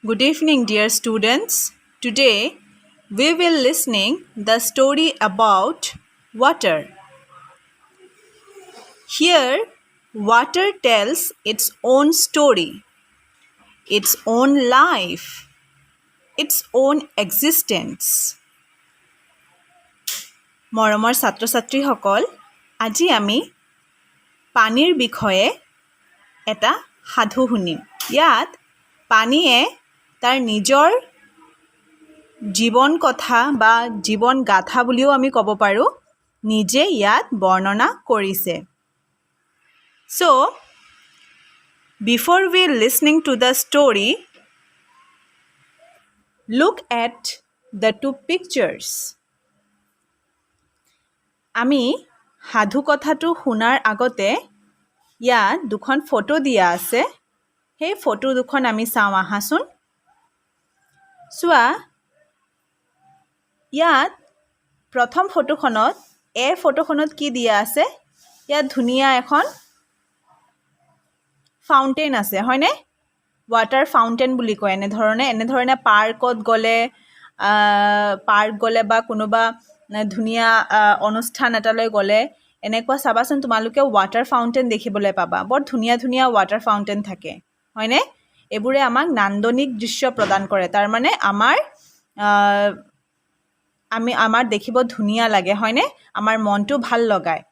Good evening, dear students. Today we will listening the story about water. Here, water tells its own story, its own life, its own existence. মৰমৰ ছাত্ৰ-ছাত্ৰীসকল, আজি আমি পানীৰ বিষয়ে এটা সাধু শুনিম। ইয়াত পানীয়ে তাৰ নিজৰ জীৱন কথা বা জীৱন গাথা বুলিও আমি ক'ব পাৰোঁ নিজে ইয়াত বৰ্ণনা কৰিছে। So, before we listening to the story, look at the two pictures. আমি সাধু কথাটো শুনাৰ আগতে ইয়াত দুখন ফটো দিয়া আছে। সেই ফটো দুখন আমি চাওঁ আহাচোন। চোৱা, ইয়াত প্ৰথম ফটোখনত ফটোখনত কি দিয়া আছে? ইয়াত ধুনীয়া এখন ফাউণ্টেন আছে, হয়নে? ৱাটাৰ ফাউণ্টেন বুলি কয় এনেধৰণে পাৰ্ক গ'লে বা কোনোবা ধুনীয়া অনুষ্ঠান এটালৈ গ'লে এনেকুৱা চাবাচোন তোমালোকে ৱাটাৰ ফাউণ্টেন দেখিবলৈ পাবা। বৰ ধুনীয়া ধুনীয়া ৱাটাৰ ফাউণ্টেন থাকে, হয়নে? এইবোৰে আমাক নান্দনিক দৃশ্য প্ৰদান কৰে। তাৰমানে আমাৰ দেখিব ধুনীয়া লাগে, হয়নে? আমাৰ মনটো ভাল লগায়।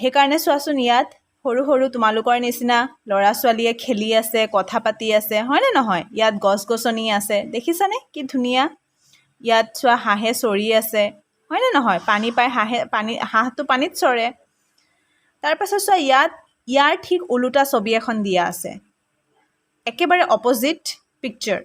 সেইকাৰণে চোৱাচোন, ইয়াত সৰু সৰু তোমালোকৰ নিচিনা ল'ৰা ছোৱালীয়ে খেলি আছে, কথা পাতি আছে, হয়নে নহয়? ইয়াত গছ গছনি আছে, দেখিছানে কি ধুনীয়া? ইয়াত চোৱা, হাঁহে চৰি আছে, হয়নে নহয়? পানী পাই হাঁহটো পানীত চৰে। তাৰপাছত চোৱা, ইয়াৰ ঠিক ওলোটা ছবি এখন দিয়া আছে, একেবাৰে অপজিট পিকচাৰ।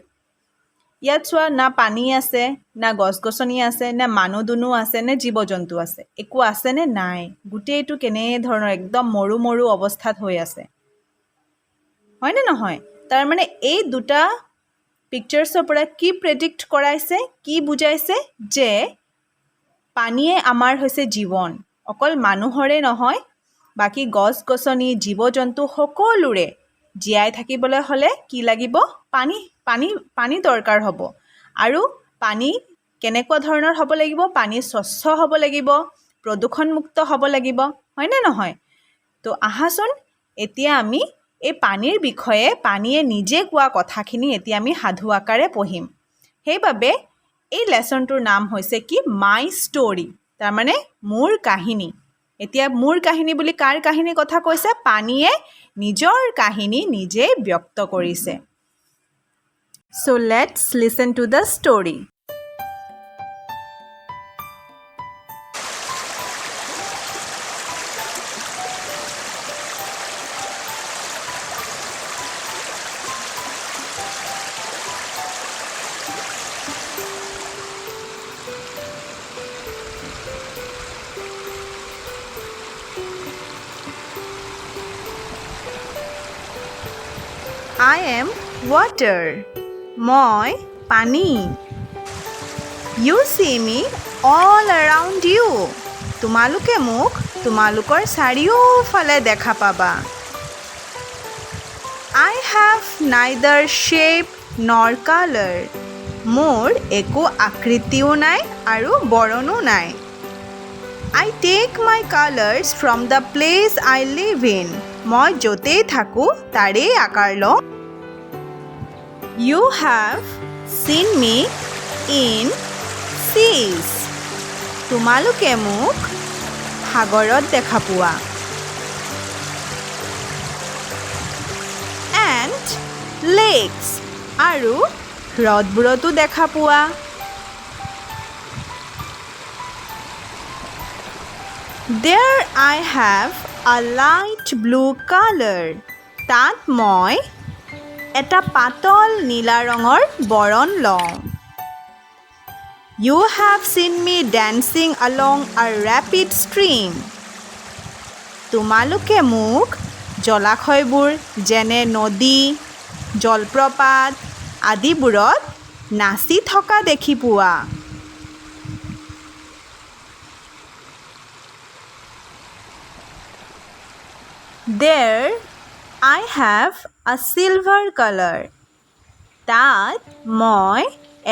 ইয়াত চোৱা, না পানী আছে, না গছ গছনি আছে, না মানুহ দুনুহ আছে, নে জীৱ জন্তু আছে, একো আছে নে নাই? গোটেইটো কেনেধৰণৰ একদম মৰু মৰু অৱস্থাত হৈ আছে, হয়নে নহয়? তাৰমানে এই দুটা পিকচাৰ্ছৰ পৰা কি প্ৰেডিক্ট কৰাইছে, কি বুজাইছে? যে পানীয়ে আমাৰ হৈছে জীৱন। অকল মানুহৰে নহয়, বাকী গছ গছনি, জীৱ জন্তু সকলোৰে জীয়াই থাকিবলৈ হ'লে কি লাগিব? পানী দৰকাৰ হ'ব। আৰু পানী কেনেকুৱা ধৰণৰ হ'ব লাগিব? পানী স্বচ্ছ হ'ব লাগিব, প্ৰদূষণমুক্ত হ'ব লাগিব, হয়নে নহয়? তো আহাচোন, এতিয়া আমি এই পানীৰ বিষয়ে, পানীয়ে নিজে কোৱা কথাখিনি এতিয়া আমি সাধু আকাৰে পঢ়িম। সেইবাবে এই লেচনটোৰ নাম হৈছে কি? মাই ষ্টৰি, তাৰমানে মোৰ কাহিনী। এতিয়া মোৰ কাহিনী বুলি কাৰ কাহিনীৰ কথা কৈছে? পানীয়ে নিজৰ কাহিনী নিজে ব্যক্ত কৰিছে। So let's listen to the story. I am water. মই পানী। You see me all around you. তোমালোকে মোক তোমালোকৰ চাৰিওফালে দেখা পাবা। I have neither shape nor color. মোৰ একো আকৃতিও নাই আৰু বৰণো নাই। I take my colors from the place I live in. মই য'তেই থাকোঁ তাৰেই আকাৰ লওঁ। You have seen me in seas. তোমালোকে মোক সাগৰত দেখা পোৱা। And lakes. আৰু হ্ৰদবোৰতো দেখা পোৱা। There I have a light blue color. তাত মই এটা পাতল নীলা ৰঙৰ বৰণ লওঁ। You have seen me dancing along a rapid stream. তোমালোকে মোক জলাশয়বোৰ যেনে নদী, জলপ্ৰপাত আদিবোৰত নাচি থকা দেখি পোৱা। There I have a silver color. তাত মই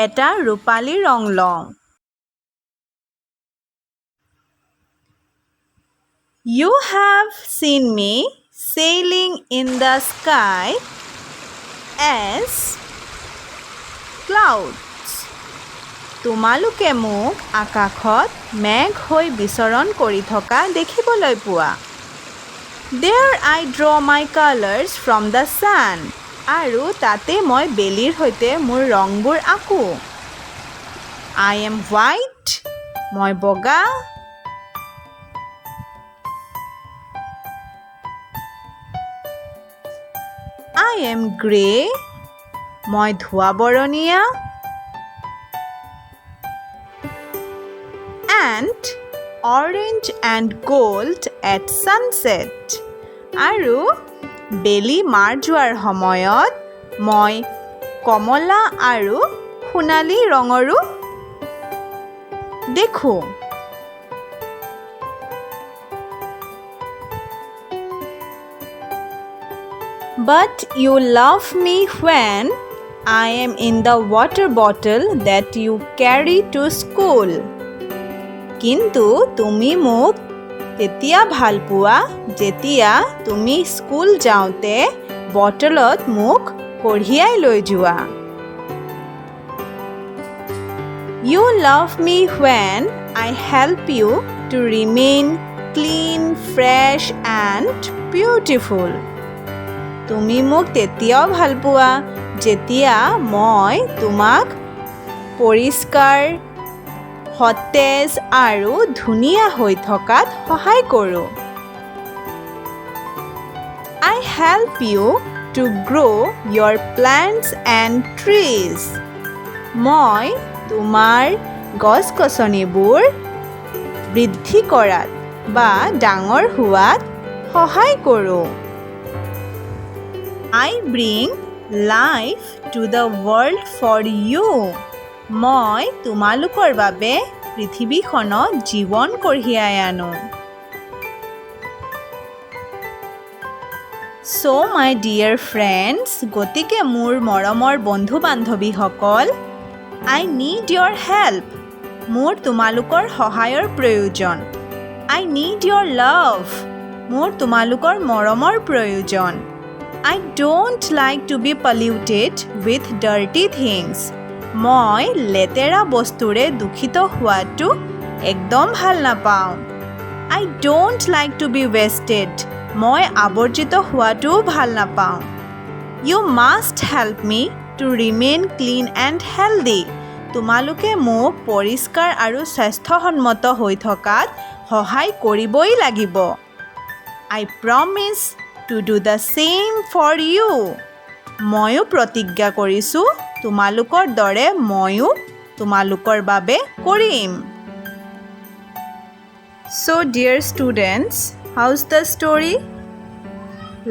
এটা ৰূপালী ৰং লওঁ। You have seen me sailing in the sky as clouds. তোমালোকে মোক আকাশত মেঘ হৈ বিচৰণ কৰি থকা দেখিবলৈ পোৱা। There I draw my colors from the sun. আৰু তাতে মই বেলিৰ সৈতে মোৰ ৰংবোৰ আঁকো। I am white. মই বগা। I am grey. মই ধোঁৱা বৰণীয়া। And orange and gold at sunset. আৰু বেলি মাৰ যোৱাৰ সময়ত মই কমলা আৰু সোণালী ৰঙৰো দেখোঁ। But you love me when I am in the water bottle that you carry to school. কিন্তু তুমি মোক তেতিয়া ভাল পোৱা যেতিয়া তুমি স্কুল যাওঁতে বটলত মোক কঢ়িয়াই লৈ যোৱা। You love me when I help you to remain clean, fresh and beautiful. তুমি মোক তেতিয়াও ভাল পোৱা যেতিয়া মই তোমাক পৰিষ্কাৰ, সতেজ আৰু ধুনীয়া হৈ থকাত সহায় কৰোঁ। I help you to grow your plants and trees. মই তোমাৰ গছ-গছনিবোৰ বৃদ্ধি কৰাত বা ডাঙৰ হোৱাত সহায় কৰোঁ। I bring life to the world for you. মই তোমালোকৰ বাবে পৃথিৱীখনত জীৱন কঢ়িয়াই আনো। So my dear friends, গতিকে মোৰ মৰমৰ বন্ধু-বান্ধৱীসকল, I need your help. মোৰ তোমালোকৰ সহায়ৰ প্ৰয়োজন। I need your love. মোৰ তোমালোকৰ মৰমৰ প্ৰয়োজন। I don't like to be polluted with dirty things. মই লেতেৰা বস্তুৰে দূষিত হোৱাটো একদম ভাল নাপাওঁ। I don't like to be wasted. মই আৱৰ্জিত হোৱাটোও ভাল নাপাওঁ। You must help me to remain clean and healthy. তোমালোকে মোক পৰিষ্কাৰ আৰু স্বাস্থ্যসন্মত হৈ থকাত সহায় কৰিবই লাগিব। I promise to do the same for you. ময়ো প্ৰতিজ্ঞা কৰিছোঁ তোমালোকৰ দৰে ময়ো তোমালোকৰ বাবে কৰিম। So dear students, how's the story?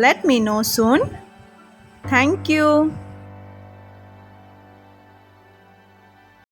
Let me know soon. Thank you.